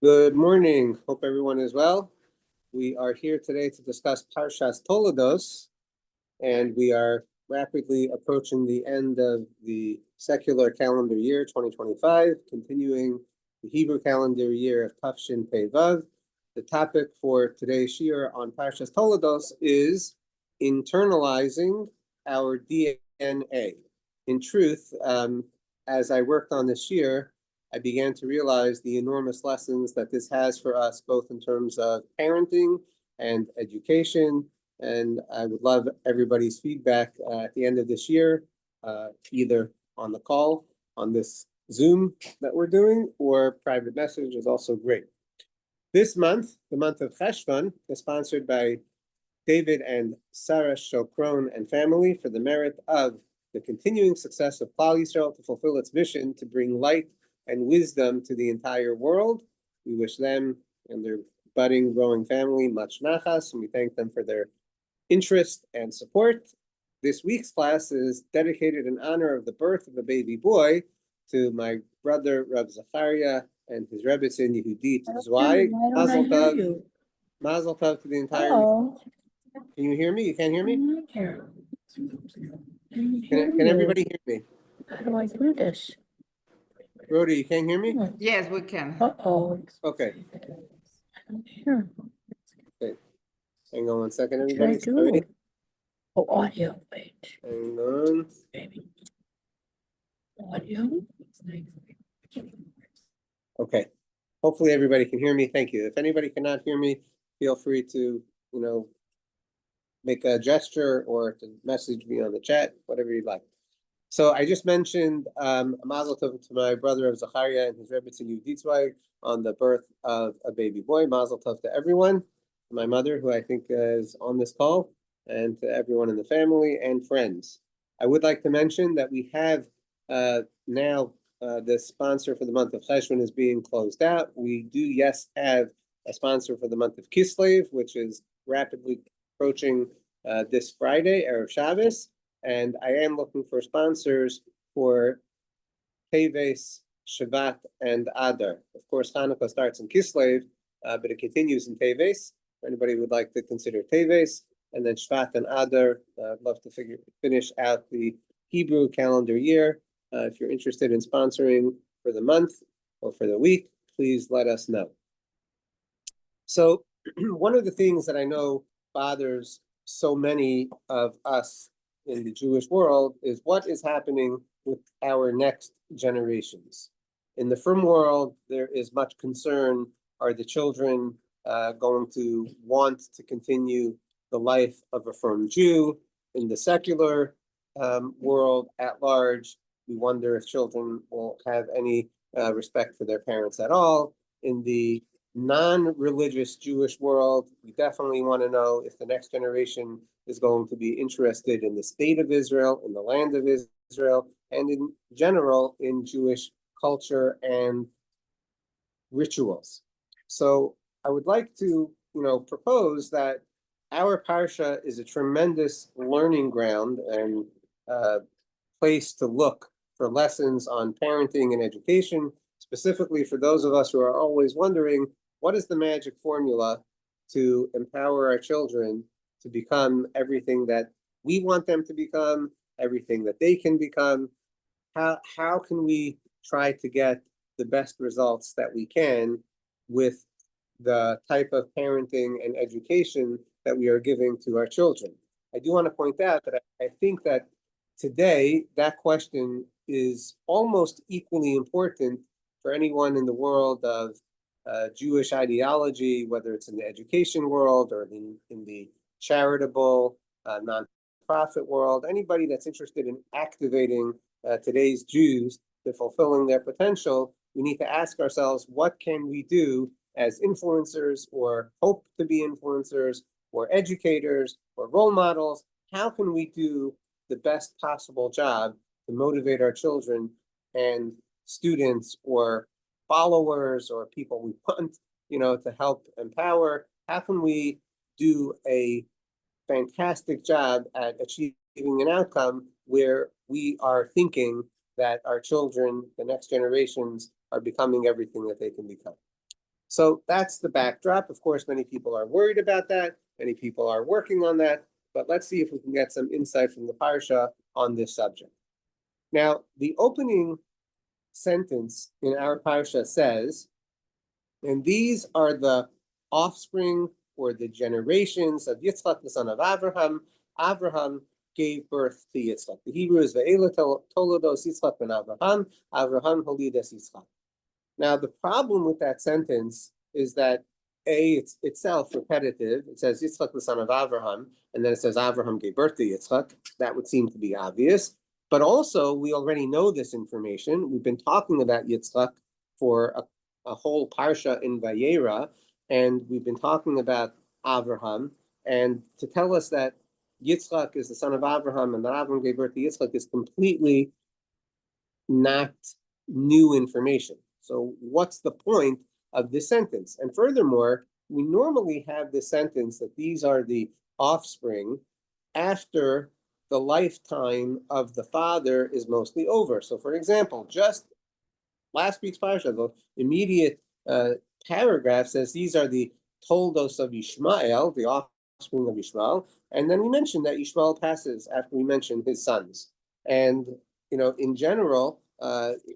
Good morning. Hope everyone is well. We are here today to discuss Parshas Tol'dos, and we are rapidly approaching the end of the secular calendar year 2025, continuing the Hebrew calendar year of Tafshin Pei Vav. The topic for today's shiur on Parshas Tol'dos is internalizing our DNA. In truth, as I worked on this shiur, I began to realize the enormous lessons that this has for us, both in terms of parenting and education. And I would love everybody's feedback at the end of this year, either on the call, on this Zoom that we're doing, or private message is also great. This month, the month of Cheshvan, is sponsored by David and Sarah Shokron and family for the merit of the continuing success of Klal Yisrael to fulfill its mission to bring light and wisdom to the entire world. We wish them and their budding, growing family much nachas, and we thank them for their interest and support. This week's class is dedicated in honor of the birth of a baby boy to my brother, Rav Zecharia, and his Rebbetzin, Yehudit, Zweig. MAZAL TOV. MAZAL TOV to the entire... Oh. Can you hear me? You can't hear me? Can everybody hear me? How do I do this? Rhoda, you can't hear me? Yes, we can. Uh-oh. Okay. Here. Okay. Hang on one second, What should I everybody. Sorry. do? Oh, audio. Wait. Hang on. Baby. Audio. Okay. Hopefully everybody can hear me. Thank you. If anybody cannot hear me, feel free to, make a gesture or to message me on the chat, whatever you'd like. So I just mentioned MAZAL TOV to my brother of Zecharia and his Rebbetzin Yehudit Zweig on the birth of a baby boy. MAZAL TOV to everyone, my mother, who I think is on this call, and to everyone in the family and friends. I would like to mention that we have now the sponsor for the month of Cheshvan is being closed out. We do, yes, have a sponsor for the month of Kislev, which is rapidly approaching this Friday, Erev Shabbos. And I am looking for sponsors for Teves, Shvat, and Adar. Of course, Hanukkah starts in Kislev, but it continues in Teves. If anybody would like to consider Teves, and then Shvat and Adar, I'd love to finish out the Hebrew calendar year. If you're interested in sponsoring for the month or for the week, please let us know. So one of the things that I know bothers so many of us in the Jewish world is what is happening with our next generations. In the frum world, there is much concern. Are the children going to want to continue the life of a frum Jew? In the secular world at large, we wonder if children will have any respect for their parents at all. In the non-religious Jewish world, we definitely want to know if the next generation is going to be interested in the state of Israel, in the land of Israel, and in general in Jewish culture and rituals. So I would like to, propose that our Parsha is a tremendous learning ground and place to look for lessons on parenting and education, specifically for those of us who are always wondering, what is the magic formula to empower our children to become everything that we want them to become, everything that they can become? How can we try to get the best results that we can with the type of parenting and education that we are giving to our children? I do want to point out that I think that today that question is almost equally important for anyone in the world of Jewish ideology, whether it's in the education world or in the charitable, nonprofit world. Anybody that's interested in activating today's Jews to fulfilling their potential, we need to ask ourselves, what can we do as influencers or hope to be influencers or educators or role models? How can we do the best possible job to motivate our children and students or followers or people we want, to help empower? How can we do a fantastic job at achieving an outcome where we are thinking that our children, the next generations, are becoming everything that they can become? So that's the backdrop. Of course, many people are worried about that. Many people are working on that. But let's see if we can get some insight from the Parsha on this subject. Now, the opening sentence in our Parsha says, and these are the offspring or the generations of Yitzchak, the son of Abraham. Abraham gave birth to Yitzchak. The Hebrew is Ve'ela Tol'dos Yitzchak ben Abraham, Abraham holides Yitzchak. Now, the problem with that sentence is that it's itself repetitive. It says Yitzchak, the son of Abraham, and then it says Abraham gave birth to Yitzchak. That would seem to be obvious. But also, we already know this information. We've been talking about Yitzchak for a whole Parsha in Vayera, and we've been talking about Abraham. And to tell us that Yitzchak is the son of Abraham and that Abraham gave birth to Yitzchak is completely not new information. So what's the point of this sentence? And furthermore, we normally have this sentence that these are the offspring after the lifetime of the father is mostly over. So for example, just last week's Parsha, the immediate paragraph says these are the Tol'dos of Yishmael, the offspring of Yishmael. And then we mentioned that Yishmael passes after we mentioned his sons. And, in general,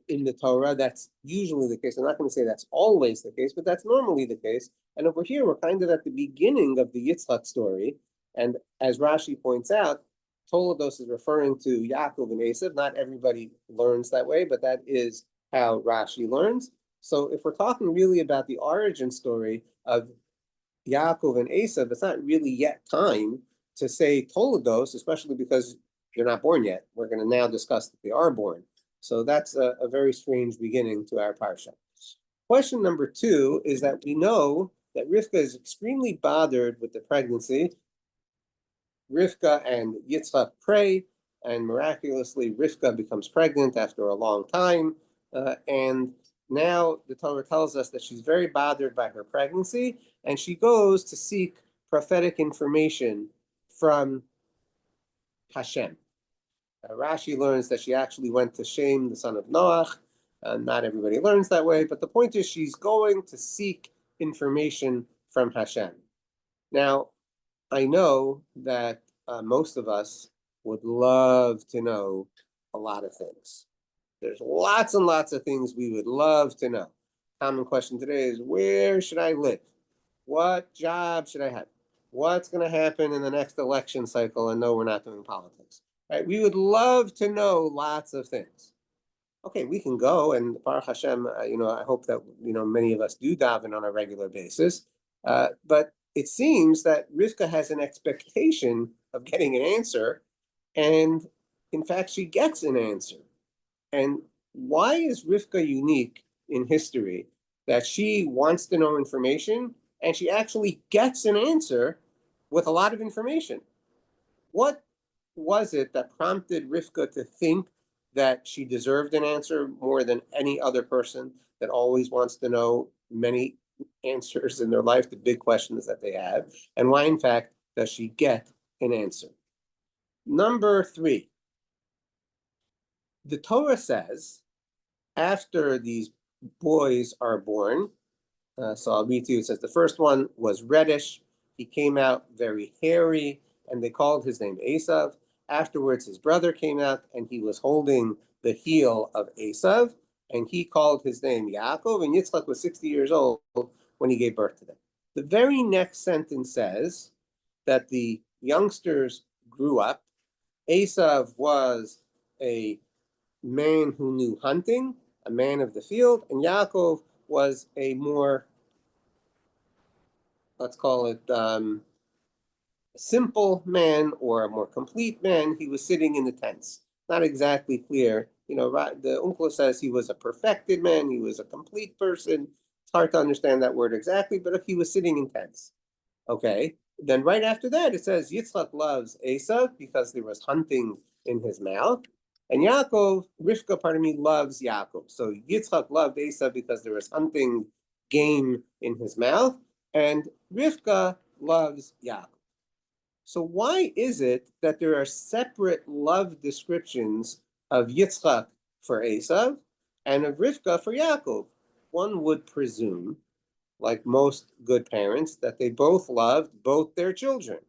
in the Torah, that's usually the case. I'm not going to say that's always the case, but that's normally the case. And over here, we're kind of at the beginning of the Yitzchak story. And as Rashi points out, Tol'dos is referring to Yaakov and Esav. Not everybody learns that way, but that is how Rashi learns. So if we're talking really about the origin story of Yaakov and Esav, it's not really yet time to say Tol'dos, especially because they're not born yet. We're going to now discuss that they are born. So that's a very strange beginning to our Parsha. Question number 2 is that we know that Rivka is extremely bothered with the pregnancy. Rivka and Yitzchak pray, and miraculously Rivka becomes pregnant after a long time. And now the Torah tells us that she's very bothered by her pregnancy, and she goes to seek prophetic information from Hashem. Rashi learns that she actually went to Shem, the son of Noach. Not everybody learns that way, but the point is she's going to seek information from Hashem. Now, I know that most of us would love to know a lot of things. There's lots and lots of things we would love to know. Common question today is, where should I live? What job should I have? What's going to happen in the next election cycle? And no, we're not doing politics. Right? We would love to know lots of things. Okay, we can go, and Baruch Hashem, I hope that many of us do daven on a regular basis. But it seems that Rivka has an expectation of getting an answer, and in fact, she gets an answer. And why is Rivka unique in history that she wants to know information and she actually gets an answer with a lot of information? What was it that prompted Rivka to think that she deserved an answer more than any other person that always wants to know many answers in their life, the big questions that they have? And why, in fact, does she get an answer? Number 3. The Torah says, after these boys are born, so I'll read to you, it says the first one was reddish. He came out very hairy, and they called his name Esav. Afterwards, his brother came out, and he was holding the heel of Esav, and he called his name Yaakov, and Yitzchak was 60 years old when he gave birth to them. The very next sentence says that the youngsters grew up. Esav was a man who knew hunting, a man of the field, and Yaakov was a more, let's call it, simple man or a more complete man. He was sitting in the tents. Not exactly clear. The Unkla says he was a perfected man. He was a complete person. It's hard to understand that word exactly, but if he was sitting in tents. Okay. Then right after that, it says Yitzchak loves Esav because there was hunting in his mouth. And Rivka, loves Yaakov. So Yitzchak loved Esav because there was hunting game in his mouth. And Rivka loves Yaakov. So why is it that there are separate love descriptions of Yitzchak for Esav and of Rivka for Yaakov? One would presume like most good parents, that they both loved both their children?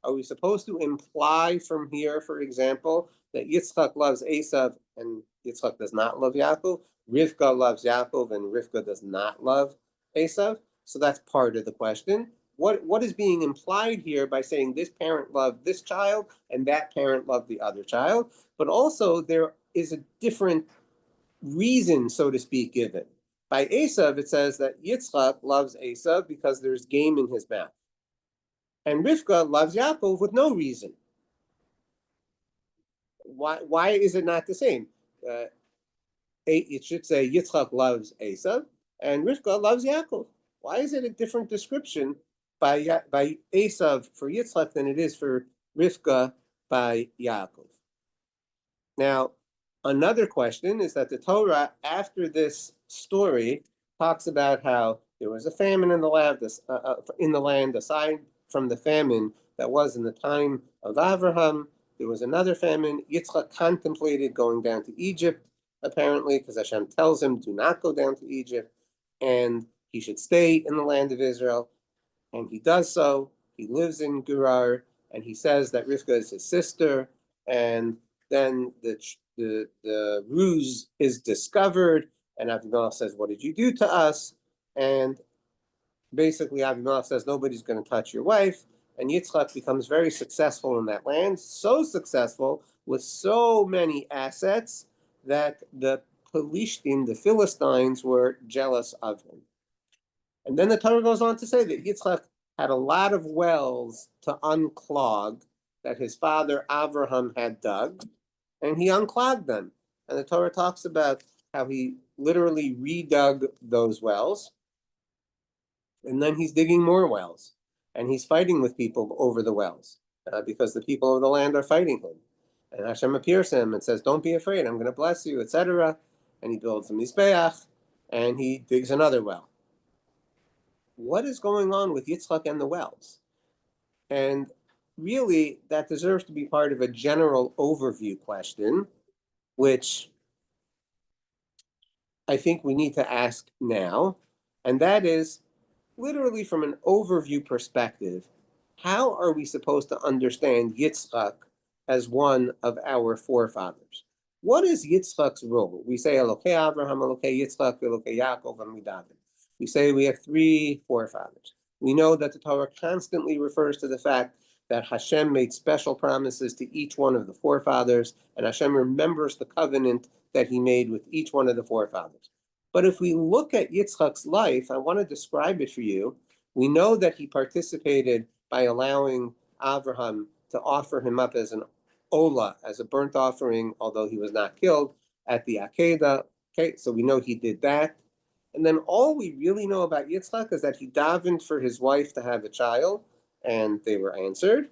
Are we supposed to imply from here, for example, that Yitzchak loves Esav and Yitzchak does not love Yaakov? Rivka loves Yaakov and Rivka does not love Esav? So that's part of the question. What is being implied here by saying this parent loved this child and that parent loved the other child? But also there is a different reason, so to speak, given. By Esav, it says that Yitzchak loves Esav because there's game in his mouth. And Rivka loves Yaakov with no reason. Why is it not the same? It should say Yitzchak loves Esav and Rivka loves Yaakov. Why is it a different description by Esav for Yitzchak than it is for Rivka by Yaakov? Now, another question is that the Torah, after this story, talks about how there was a famine in the land, aside from the famine that was in the time of Avraham. There was another famine. Yitzchak contemplated going down to Egypt, apparently, because Hashem tells him, do not go down to Egypt, and he should stay in the land of Israel. And he does so. He lives in Gerar, and he says that Rivka is his sister, and then the ruse is discovered, and Avimelech says, what did you do to us? And basically Avimelech says, nobody's going to touch your wife. And Yitzchak becomes very successful in that land, so successful with so many assets that the Pelishtim, the Philistines, were jealous of him. And then the Torah goes on to say that Yitzchak had a lot of wells to unclog that his father Avraham had dug, and he unclogged them. And the Torah talks about how he literally redug those wells, and then he's digging more wells, and he's fighting with people over the wells because the people of the land are fighting him. And Hashem appears to him and says, don't be afraid, I'm going to bless you, etc. And he builds a Mishpacha, and he digs another well. What is going on with Yitzchak and the wells? And really, that deserves to be part of a general overview question, which I think we need to ask now. And that is, literally from an overview perspective, how are we supposed to understand Yitzchak as one of our forefathers? What is Yitzchak's role? We say Elokei Avraham, Elokei Yitzchak, Elokei Yaakov, and David. We say we have three forefathers. We know that the Torah constantly refers to the fact that Hashem made special promises to each one of the forefathers, and Hashem remembers the covenant that he made with each one of the forefathers. But if we look at Yitzchak's life, I want to describe it for you. We know that he participated by allowing Avraham to offer him up as an olah, as a burnt offering, although he was not killed, at the Akedah. Okay, so we know he did that. And then all we really know about Yitzchak is that he davened for his wife to have a child, and they were answered.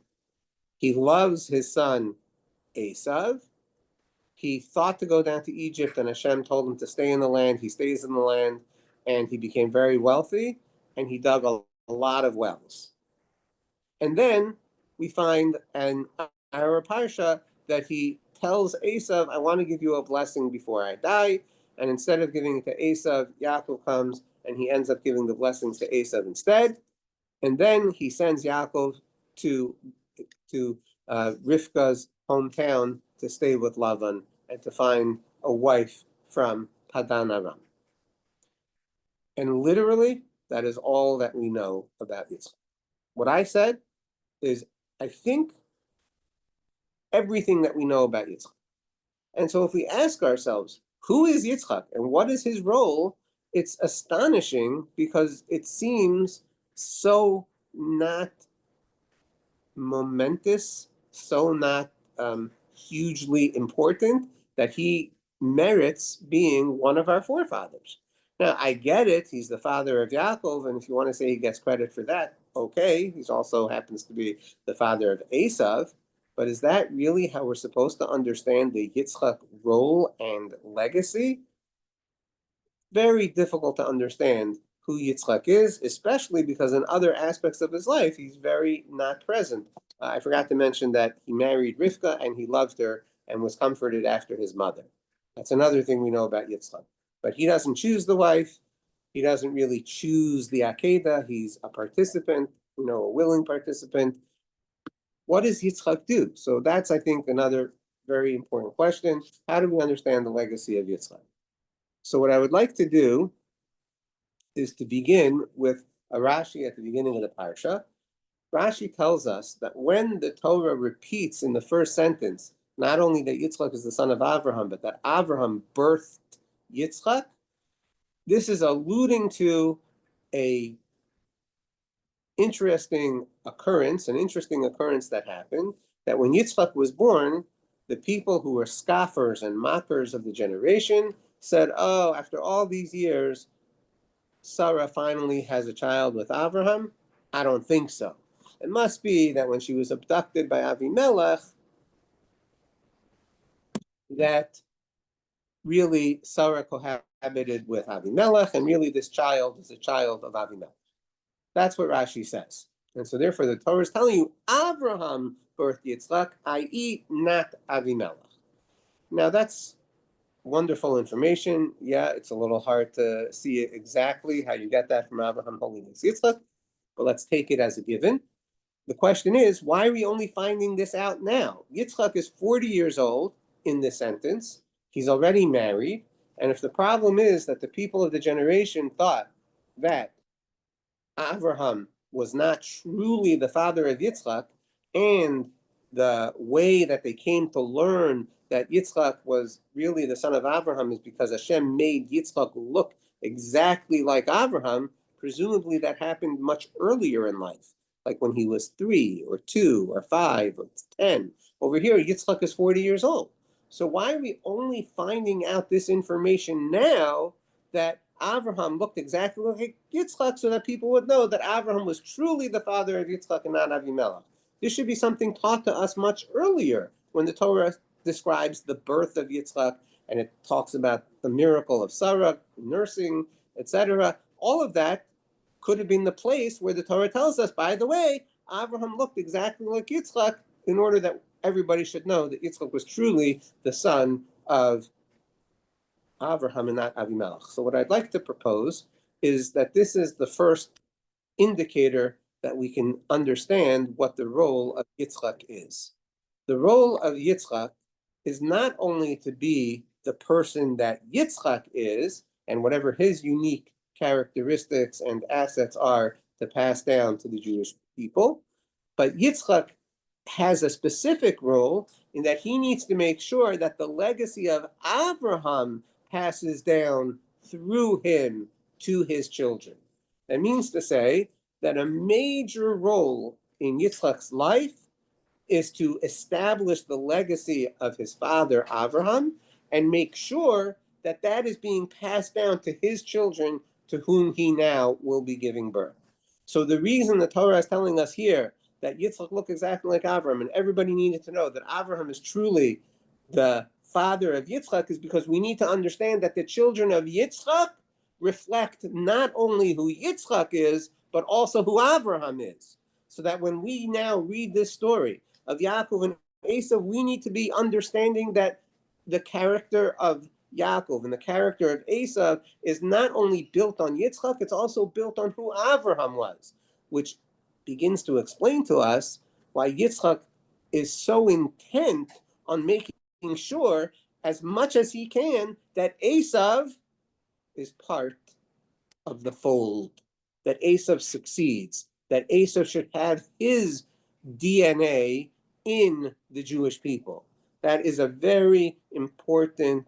He loves his son Esav. He thought to go down to Egypt, and Hashem told him to stay in the land. He stays in the land, and he became very wealthy, and he dug a lot of wells. And then we find in our Parsha that he tells Esav, I want to give you a blessing before I die. And instead of giving it to Esav, Yaakov comes and he ends up giving the blessings to Esav instead. And then he sends Yaakov to Rivka's hometown to stay with Lavan and to find a wife from Padan Aram. And literally, that is all that we know about Yitzchak. What I said is, I think, everything that we know about Yitzchak. And so if we ask ourselves, who is Yitzchak and what is his role? It's astonishing because it seems so not momentous, so not hugely important that he merits being one of our forefathers. Now, I get it. He's the father of Yaakov, and if you want to say he gets credit for that, okay. He also happens to be the father of Esav. But is that really how we're supposed to understand the Yitzchak role and legacy? Very difficult to understand who Yitzchak is, especially because in other aspects of his life, he's very not present. I forgot to mention that he married Rivka and he loved her and was comforted after his mother. That's another thing we know about Yitzchak. But he doesn't choose the wife, He doesn't really choose the Akedah. He's a participant, a willing participant. What does Yitzchak do? So that's, I think, another very important question. How do we understand the legacy of Yitzchak? So what I would like to do is to begin with a Rashi at the beginning of the Parsha. Rashi tells us that when the Torah repeats in the first sentence, not only that Yitzchak is the son of Avraham, but that Avraham birthed Yitzchak, this is alluding to an interesting occurrence that happened, that when Yitzchak was born, the people who were scoffers and mockers of the generation said, oh, after all these years, Sarah finally has a child with Avraham? I don't think so. It must be that when she was abducted by Avimelech, that really Sarah cohabited with Avimelech, and really this child is a child of Avimelech. That's what Rashi says. And so therefore the Torah is telling you Avraham birthed Yitzchak, i.e. not Avimelech. Now that's wonderful information. Yeah, it's a little hard to see exactly how you get that from Avraham holding Yitzchak, but let's take it as a given. The question is, why are we only finding this out now? Yitzchak is 40 years old in this sentence. He's already married. And if the problem is that the people of the generation thought that Avraham was not truly the father of Yitzchak, and the way that they came to learn that Yitzchak was really the son of Avraham is because Hashem made Yitzchak look exactly like Avraham, presumably that happened much earlier in life, like when he was 3 or 2 or 5 or 10. Over here, Yitzchak is 40 years old. So why are we only finding out this information now, that Avraham looked exactly like Yitzchak, so that people would know that Avraham was truly the father of Yitzchak and not Avimelech? This should be something taught to us much earlier, when the Torah describes the birth of Yitzchak, and it talks about the miracle of Sarah, nursing, etc. All of that could have been the place where the Torah tells us, by the way, Avraham looked exactly like Yitzchak, in order that everybody should know that Yitzchak was truly the son of Avraham and not Avimelech. So what I'd like to propose is that this is the first indicator that we can understand what the role of Yitzchak is. The role of Yitzchak is not only to be the person that Yitzchak is, and whatever his unique characteristics and assets are to pass down to the Jewish people, but Yitzchak has a specific role in that he needs to make sure that the legacy of Abraham passes down through him to his children. That means to say that a major role in Yitzchak's life is to establish the legacy of his father Avraham and make sure that that is being passed down to his children, to whom he now will be giving birth. So the reason the Torah is telling us here that Yitzchak looked exactly like Avraham, and everybody needed to know that Avraham is truly the father of Yitzchak, is because we need to understand that the children of Yitzchak reflect not only who Yitzchak is, but also who Avraham is. So that when we now read this story of Yaakov and Esav, we need to be understanding that the character of Yaakov and the character of Esav is not only built on Yitzchak, it's also built on who Avraham was, which begins to explain to us why Yitzchak is so intent on making sure, as much as he can, that Esav is part of the fold, that Esav succeeds, that Esav should have his DNA in the Jewish people. That is a very important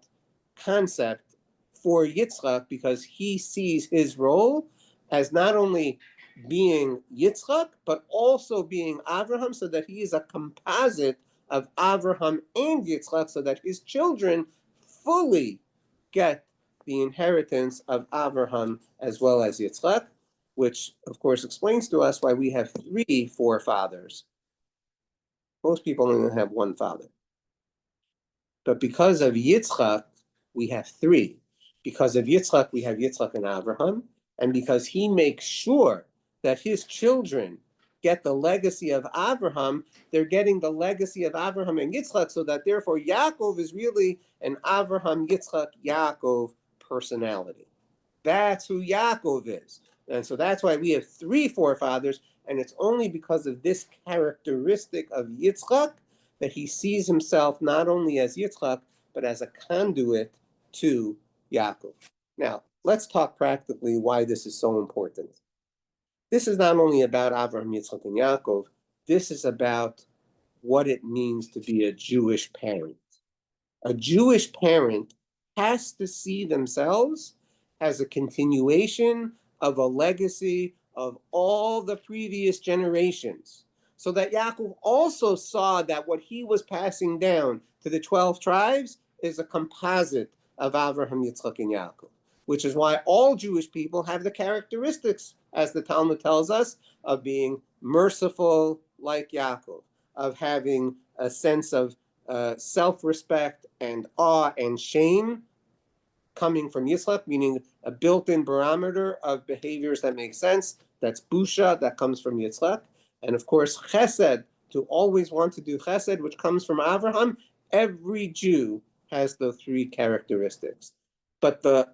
concept for Yitzchak, because he sees his role as not only being Yitzchak, but also being Avraham, so that he is a composite of Avraham and Yitzchak, so that his children fully get the inheritance of Avraham as well as Yitzchak, which of course explains to us why we have 3 forefathers. Most people only have 1 father. But because of Yitzchak, we have 3. Because of Yitzchak, we have Yitzchak and Avraham. And because he makes sure that his children get the legacy of Avraham, they're getting the legacy of Avraham and Yitzchak, so that therefore Yaakov is really an Avraham, Yitzchak, Yaakov personality. That's who Yaakov is. And so that's why we have three forefathers, and it's only because of this characteristic of Yitzchak that he sees himself not only as Yitzchak, but as a conduit to Yaakov. Now, let's talk practically why this is so important. This is not only about Avraham, Yitzchak, and Yaakov, this is about what it means to be a Jewish parent. A Jewish parent has to see themselves as a continuation of a legacy of all the previous generations. So that Yaakov also saw that what he was passing down to the 12 tribes is a composite of Avraham, Yitzchak, and Yaakov, which is why all Jewish people have the characteristics, as the Talmud tells us, of being merciful like Yaakov, of having a sense of self-respect and awe and shame coming from Yitzchak, meaning a built-in barometer of behaviors that make sense. That's busha, that comes from Yitzchak. And of course, chesed, to always want to do chesed, which comes from Avraham. Every Jew has those three characteristics. But the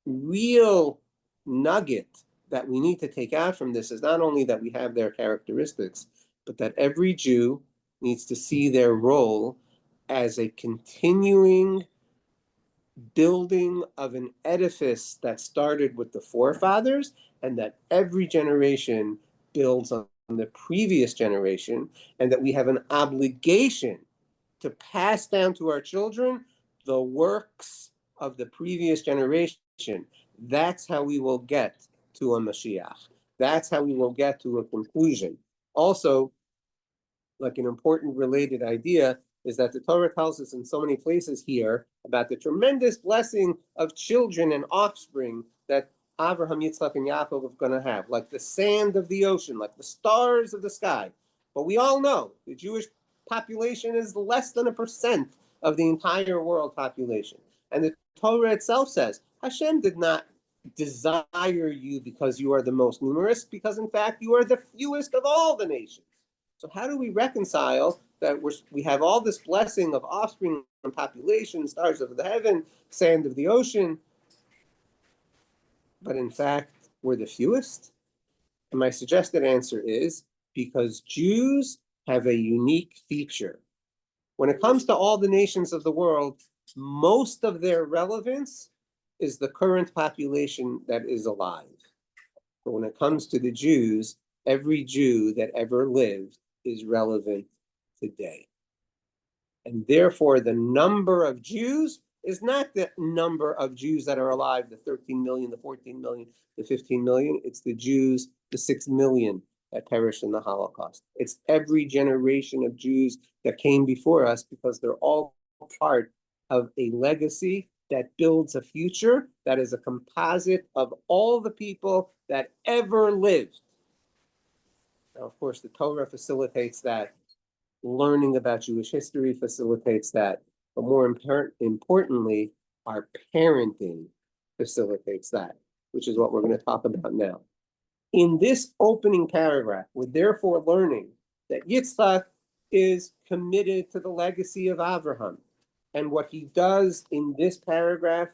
real nugget that we need to take out from this is not only that we have their characteristics, but that every Jew needs to see their role as a continuing building of an edifice that started with the forefathers, and that every generation builds on the previous generation, and that we have an obligation to pass down to our children the works of the previous generation. That's how we will get to a Mashiach. That's how we will get to a conclusion. Also, like an important related idea is that the Torah tells us in so many places here about the tremendous blessing of children and offspring that Avraham, Yitzchak, and Yaakov are going to have, like the sand of the ocean, like the stars of the sky. But we all know the Jewish population is less than 1% of the entire world population. And the Torah itself says, Hashem did not desire you because you are the most numerous, because in fact you are the fewest of all the nations. So how do we reconcile that we have all this blessing of offspring and population, stars of the heaven, sand of the ocean, but in fact we're the fewest? And my suggested answer is because Jews have a unique feature. When it comes to all the nations of the world, most of their relevance is the current population that is alive. But when it comes to the Jews, every Jew that ever lived is relevant today. And therefore, the number of Jews is not the number of Jews that are alive, the 13 million, the 14 million, the 15 million. It's the Jews, the 6 million that perished in the Holocaust. It's every generation of Jews that came before us, because they're all part of a legacy that builds a future that is a composite of all the people that ever lived. Now, of course, the Torah facilitates that. Learning about Jewish history facilitates that. But more importantly, our parenting facilitates that, which is what we're going to talk about now. In this opening paragraph, we're therefore learning that Yitzchak is committed to the legacy of Avraham. And what he does in this paragraph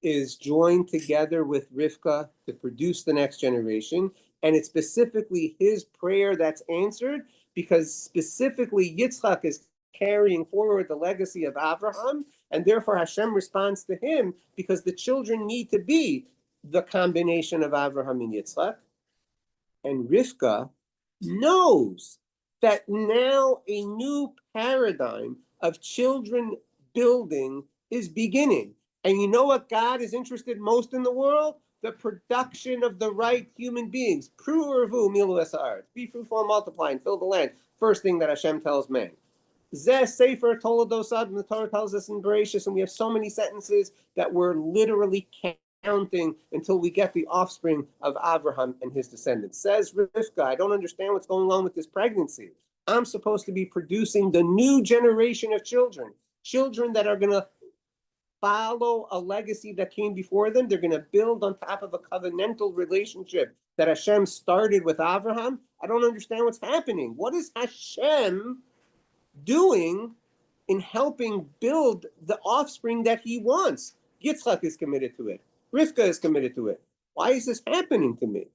is join together with Rivka to produce the next generation. And it's specifically his prayer that's answered, because specifically Yitzchak is carrying forward the legacy of Avraham, and therefore Hashem responds to him, because the children need to be the combination of Avraham and Yitzchak. And Rivka knows that now a new paradigm of children building is beginning. And you know what God is interested most in the world? The production of the right human beings. Pru urvu milu es haaretz. Be fruitful and multiply and fill the land. First thing that Hashem tells man. Zeh sefer Tol'dos, and the Torah tells us in Bereshis, and we have so many sentences that we're literally counting until we get the offspring of Avraham and his descendants. Says Rivka, I don't understand what's going on with this pregnancy. I'm supposed to be producing the new generation of children. Children that are going to follow a legacy that came before them. They're going to build on top of a covenantal relationship that Hashem started with Avraham. I don't understand what's happening. What is Hashem doing in helping build the offspring that he wants? Yitzchak is committed to it. Rivka is committed to it. Why is this happening to me?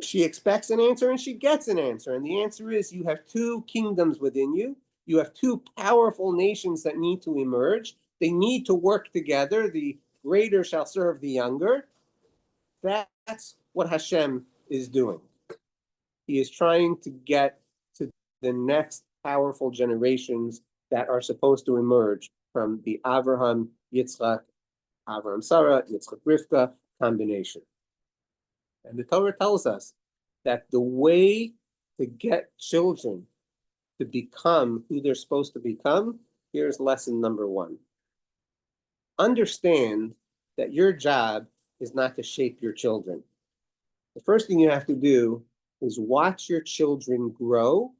She expects an answer and she gets an answer. And the answer is you have two kingdoms within you. You have two powerful nations that need to emerge. They need to work together. The greater shall serve the younger. That's what Hashem is doing. He is trying to get to the next powerful generations that are supposed to emerge from the Avraham, Yitzchak, Avraham, Sarah, Yitzchak, Rivka combination. And the Torah tells us that the way to get children to become who they're supposed to become, here's lesson number one. Understand that your job is not to shape your children. The first thing you have to do is watch your children grow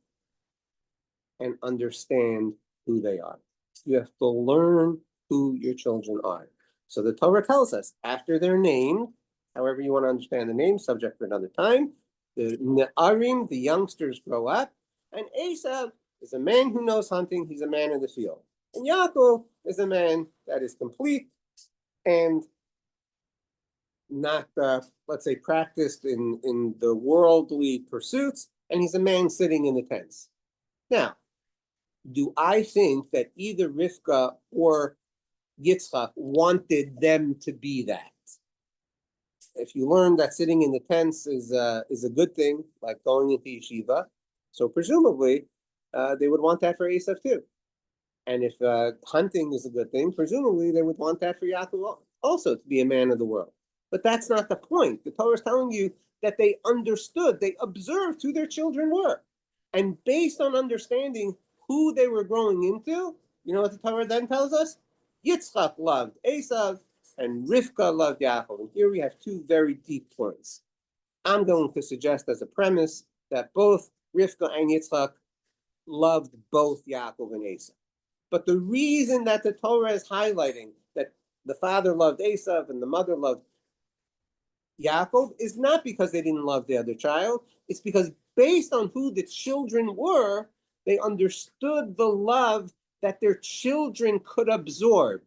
and understand who they are. You have to learn who your children are. So the Torah tells us after they're named, however you want to understand the name, subject for another time, the Ne'arim, the youngsters, grow up, and Esav is a man who knows hunting. He's a man in the field. And Yaakov is a man that is complete and not, let's say, practiced in the worldly pursuits, and he's a man sitting in the tents. Now, do I think that either Rivka or Yitzchak wanted them to be that? If you learn that sitting in the tents is a good thing, like going into yeshiva, so presumably they would want that for Esav too. And if hunting is a good thing, presumably they would want that for Yaakov also, to be a man of the world. But that's not the point. The Torah is telling you that they understood, they observed who their children were. And based on understanding who they were growing into, you know what the Torah then tells us? Yitzchak loved Esav and Rivka loved Yaakov. And here we have two very deep points. I'm going to suggest as a premise that both Rivka and Yitzchak loved both Yaakov and Esav. But the reason that the Torah is highlighting that the father loved Esav and the mother loved Yaakov is not because they didn't love the other child. It's because based on who the children were, they understood the love that their children could absorb.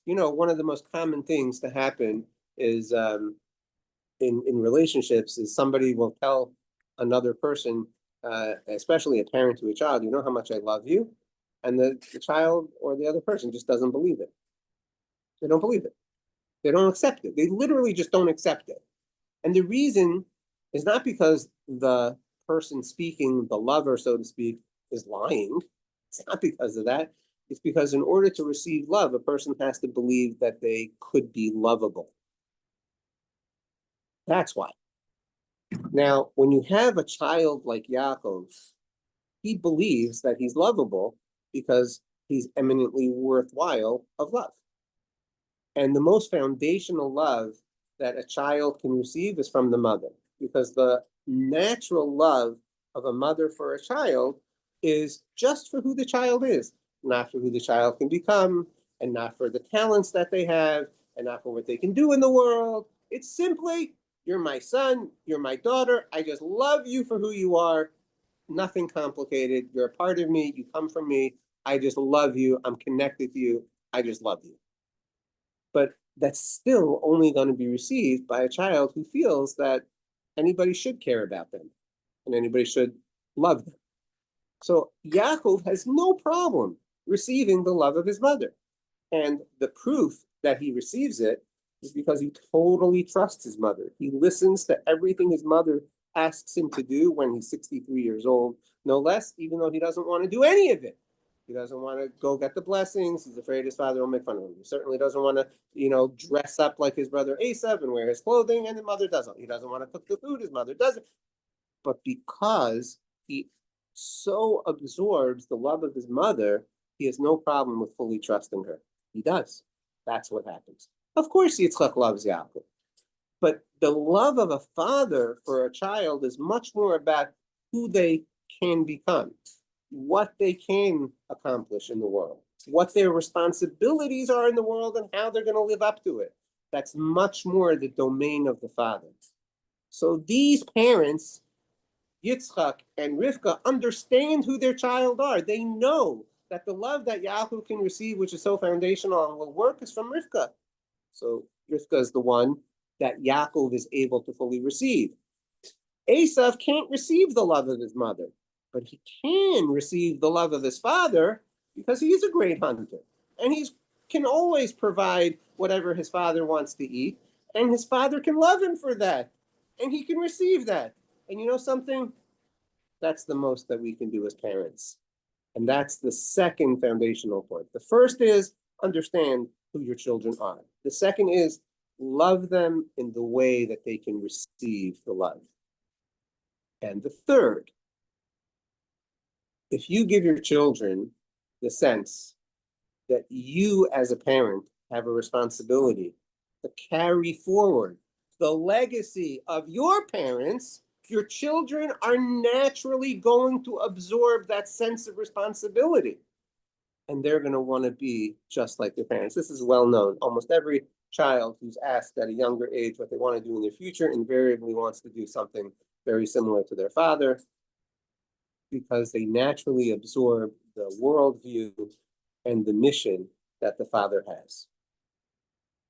You know, one of the most common things to happen is in relationships is somebody will tell another person, especially a parent to a child, you know how much I love you? And the child or the other person just doesn't believe it. They don't believe it. They don't accept it. They literally just don't accept it. And the reason is not because the person speaking, the lover, so to speak, is lying. It's not because of that. It's because in order to receive love, a person has to believe that they could be lovable. That's why. Now, when you have a child like Yaakov, he believes that he's lovable because he's eminently worthwhile of love. And the most foundational love that a child can receive is from the mother, because the natural love of a mother for a child is just for who the child is, not for who the child can become, and not for the talents that they have, and not for what they can do in the world. It's simply, you're my son, you're my daughter, I just love you for who you are, nothing complicated, you're a part of me, you come from me, I just love you, I'm connected to you, I just love you. But that's still only going to be received by a child who feels that anybody should care about them and anybody should love them. So Yaakov has no problem receiving the love of his mother. And the proof that he receives it is because he totally trusts his mother. He listens to everything his mother asks him to do when he's 63 years old, no less, even though he doesn't want to do any of it. He doesn't want to go get the blessings. He's afraid his father will make fun of him. He certainly doesn't want to, dress up like his brother Esav and wear his clothing, and the mother doesn't. He doesn't want to cook the food, his mother doesn't. But because he so absorbs the love of his mother, he has no problem with fully trusting her. He does. That's what happens. Of course, Yitzchak loves Yaakov. But the love of a father for a child is much more about who they can become, what they can accomplish in the world, what their responsibilities are in the world, and how they're going to live up to it. That's much more the domain of the father. So these parents, Yitzchak and Rivka, understand who their child are. They know that the love that Yaakov can receive, which is so foundational and will work, is from Rivka. So Rivka is the one that Yaakov is able to fully receive. Esav can't receive the love of his mother, but he can receive the love of his father because he's a great hunter. And he can always provide whatever his father wants to eat. And his father can love him for that. And he can receive that. And you know something? That's the most that we can do as parents. And that's the second foundational point. The first is understand who your children are. The second is love them in the way that they can receive the love. And the third, if you give your children the sense that you as a parent have a responsibility to carry forward the legacy of your parents, your children are naturally going to absorb that sense of responsibility. And they're going to want to be just like their parents. This is well known. Almost every child who's asked at a younger age what they want to do in their future invariably wants to do something very similar to their father, because they naturally absorb the worldview and the mission that the father has.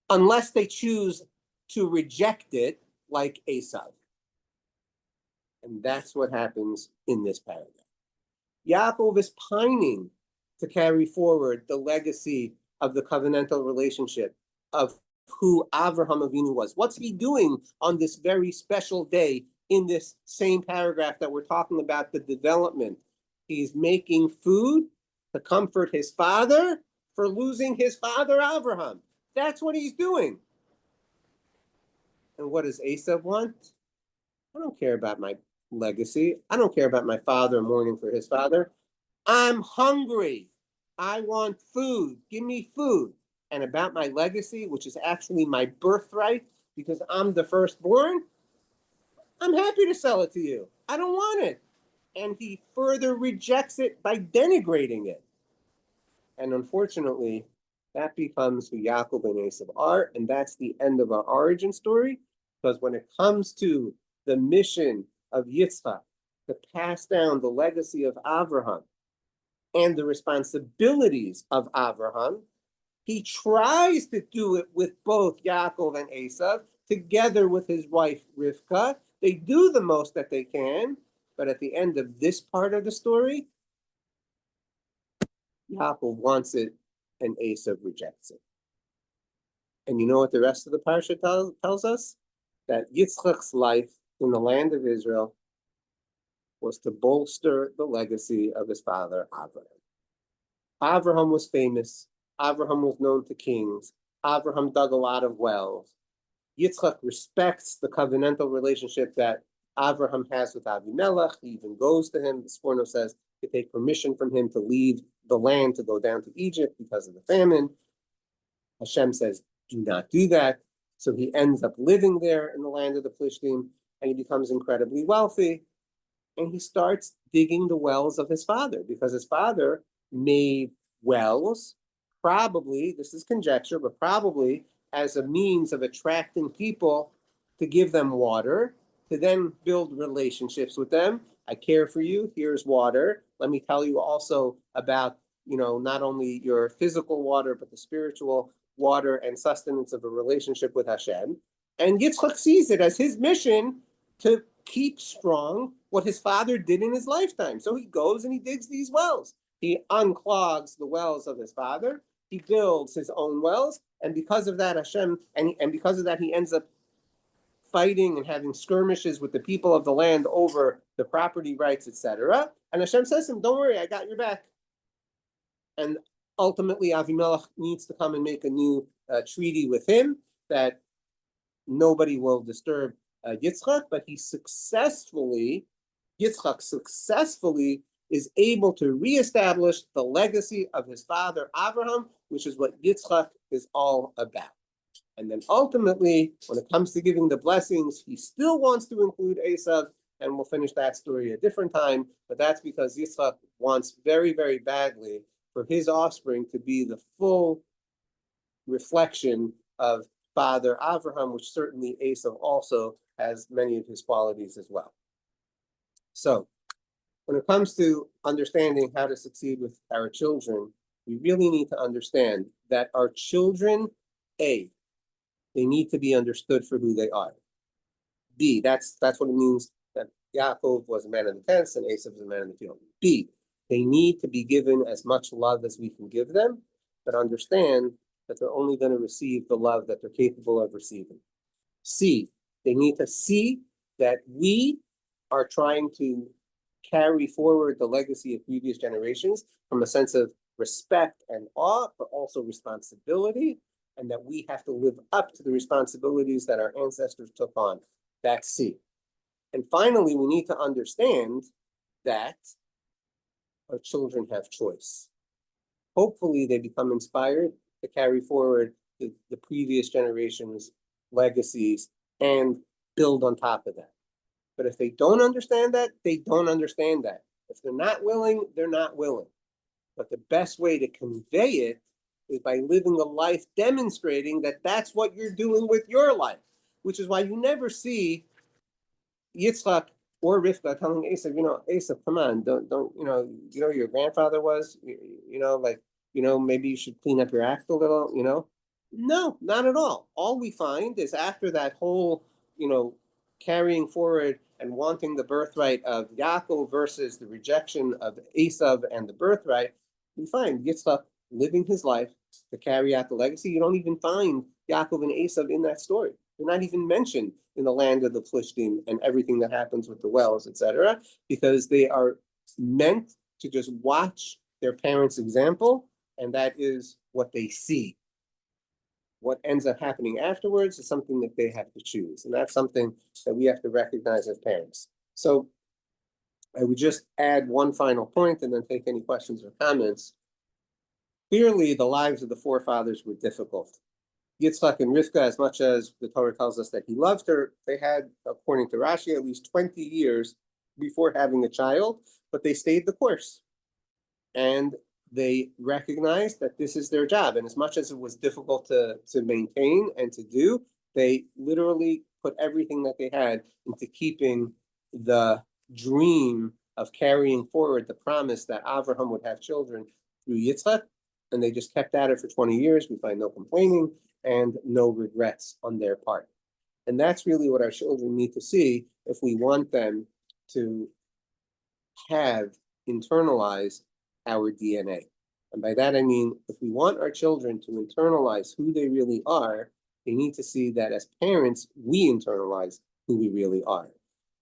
Unless they choose to reject it like Esav. And that's what happens in this paragraph. Yaakov is pining to carry forward the legacy of the covenantal relationship of who Avraham Avinu was. What's he doing on this very special day in this same paragraph that we're talking about the development? He's making food to comfort his father for losing his father Avraham. That's what he's doing. And what does Esav want? I don't care about my legacy. I don't care about my father mourning for his father. I'm hungry. I want food. Give me food. And about my legacy, which is actually my birthright, because I'm the firstborn, I'm happy to sell it to you. I don't want it. And he further rejects it by denigrating it. And unfortunately, that becomes who Yaakov and Esav are, and that's the end of our origin story, because when it comes to the mission of Yitzchak to pass down the legacy of Avraham and the responsibilities of Avraham, he tries to do it with both Yaakov and Esav, together with his wife Rivka. They do the most that they can, but at the end of this part of the story, Yaakov wants it and Esav rejects it. And you know what the rest of the Parsha tells us? That Yitzchak's life in the land of Israel was to bolster the legacy of his father, Abraham. Abraham was famous. Abraham was known to kings. Abraham dug a lot of wells. Yitzchak respects the covenantal relationship that Abraham has with Avimelech. He even goes to him. The Sforno says to take permission from him to leave the land to go down to Egypt because of the famine. Hashem says, do not do that. So he ends up living there in the land of the Plishtim, and he becomes incredibly wealthy. And he starts digging the wells of his father, because his father made wells, probably, this is conjecture, but probably as a means of attracting people to give them water, to then build relationships with them. I care for you, here's water. Let me tell you also about, not only your physical water, but the spiritual water and sustenance of a relationship with Hashem. And Yitzchak sees it as his mission to keep strong what his father did in his lifetime. So he goes and he digs these wells. He unclogs the wells of his father. He builds his own wells. And because of that, Hashem, and because of that, he ends up fighting and having skirmishes with the people of the land over the property rights, etc. And Hashem says to him, don't worry, I got your back. And ultimately, Avimelech needs to come and make a new treaty with him that nobody will disturb Yitzchak, but Yitzchak successfully is able to reestablish the legacy of his father Avraham, which is what Yitzchak is all about. And then ultimately, when it comes to giving the blessings, he still wants to include Esav, and we'll finish that story a different time, but that's because Yitzchak wants very, very badly for his offspring to be the full reflection of Father Avraham, which certainly Esav also has many of his qualities as well. So when it comes to understanding how to succeed with our children, we really need to understand that our children, They need to be understood for who they are. B, that's what it means that Yaakov was a man of the tents and Esau was a man of the field. B, they need to be given as much love as we can give them, but understand that they're only going to receive the love that they're capable of receiving. C, they need to see that we are trying to carry forward the legacy of previous generations from a sense of respect and awe, but also responsibility, and that we have to live up to the responsibilities that our ancestors took on. That's C. And finally, we need to understand that our children have choice. Hopefully, they become inspired to carry forward the previous generations' legacies and build on top of that. But if they don't understand that, they don't understand that. If they're not willing, they're not willing. But the best way to convey it is by living a life demonstrating that that's what you're doing with your life, which is why you never see Yitzchak or Rivka telling Esau, Esau, come on, don't, your grandfather was, maybe you should clean up your act a little, No, not at all. All we find is after that whole, carrying forward and wanting the birthright of Yaakov versus the rejection of Esau and the birthright, we find Yitzchak living his life to carry out the legacy. You don't even find Yaakov and Esau in that story. They're not even mentioned in the land of the Plishtim and everything that happens with the wells, etc., because they are meant to just watch their parents' example, and that is what they see. What ends up happening afterwards is something that they have to choose, and that's something that we have to recognize as parents. So I would just add one final point and then take any questions or comments. Clearly, the lives of the forefathers were difficult. Yitzchak and Rivka, as much as the Torah tells us that he loved her, they had, according to Rashi, at least 20 years before having a child, but they stayed the course. And they recognized that this is their job. And as much as it was difficult to maintain and to do, they literally put everything that they had into keeping the dream of carrying forward the promise that Avraham would have children through Yitzchak. And they just kept at it for 20 years. We find no complaining and no regrets on their part. And that's really what our children need to see if we want them to have internalized our DNA. And by that, I mean, if we want our children to internalize who they really are, they need to see that as parents, we internalize who we really are.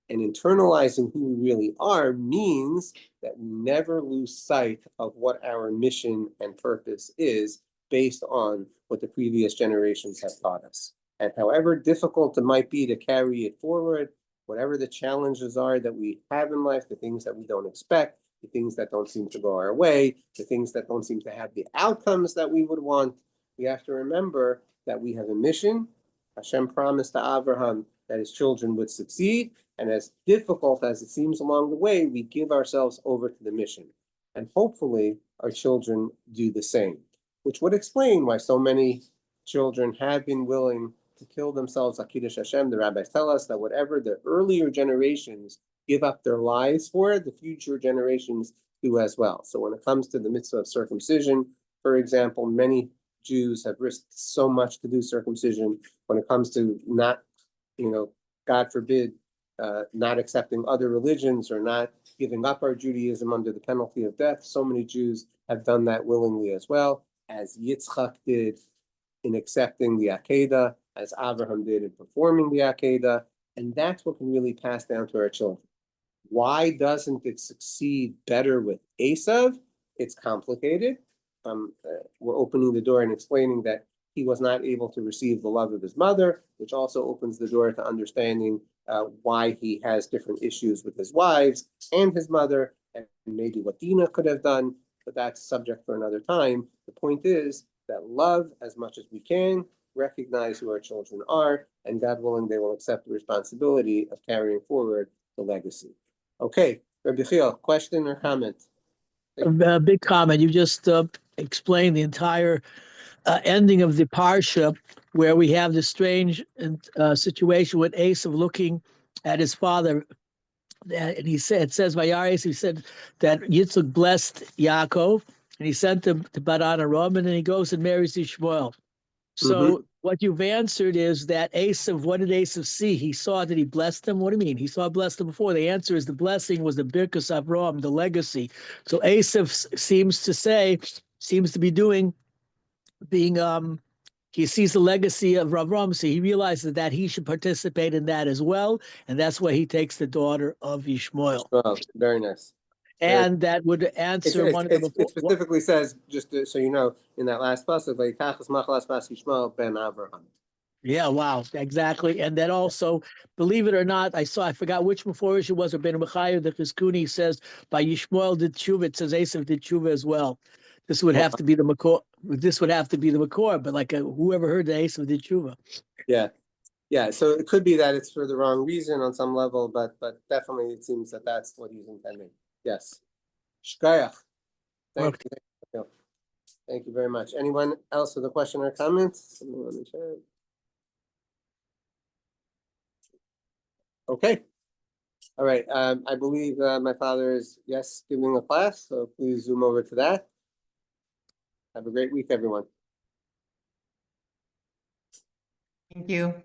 And internalizing who we really are means that we never lose sight of what our mission and purpose is based on what the previous generations have taught us. And however difficult it might be to carry it forward, whatever the challenges are that we have in life, the things that we don't expect, the things that don't seem to go our way, the things that don't seem to have the outcomes that we would want, we have to remember that we have a mission. Hashem promised to Abraham that his children would succeed, and as difficult as it seems along the way, we give ourselves over to the mission. And hopefully our children do the same, which would explain why so many children have been willing to kill themselves. Akidish Hashem, the rabbis tell us that whatever the earlier generations give up their lives for, the future generations do as well. So when it comes to the mitzvah of circumcision, for example, many Jews have risked so much to do circumcision. When it comes to not, God forbid, not accepting other religions or not giving up our Judaism under the penalty of death, so many Jews have done that willingly as well, as Yitzchak did in accepting the Akedah, as Abraham did in performing the Akedah, and that's what can really pass down to our children. Why doesn't it succeed better with Esau? It's complicated. We're opening the door and explaining that he was not able to receive the love of his mother, which also opens the door to understanding why he has different issues with his wives and his mother, and maybe what Dina could have done, but that's subject for another time. The point is that love as much as we can, recognize who our children are, and God willing, they will accept the responsibility of carrying forward the legacy. Okay, Rabbi Chiel, question or comment? A big comment. You just explained the entire ending of the Parsha, where we have this strange situation with Esau looking at his father. And he said, it says, Vayaris, he said that Yitzchak blessed Yaakov, and he sent him to Padan Aram, and then he goes and marries Ishmael. So what you've answered is that Esav, what did Esav see? He saw that he blessed him. What do you mean? He saw blessed him before. The answer is the blessing was the Birkus Avraham, the legacy. So Esav seems to be he sees the legacy of Avraham, so he realizes that he should participate in that as well, and that's why he takes the daughter of Yishmael. Well, very nice. And that would answer one of the It specifically says, so you know, in that last pasuk, "Vayikachas machalas bas Yishmael ben Avraham." Yeah, wow, exactly. And then also, believe it or not, I forgot which Meforish it was, or Ben Mechayah, the Chizkuni says, by Yishmael did tshuva, it says Esav did tshuva as well. This would have to be the Makor, but like whoever heard the Esav did tshuva. Yeah. So it could be that it's for the wrong reason on some level, but definitely it seems that that's what he's intending. Yes. Shkayach. Thank you. Thank you very much. Anyone else with a question or comment? Someone on the chat? Okay. All right. I believe my father is, giving a class, so please zoom over to that. Have a great week, everyone. Thank you.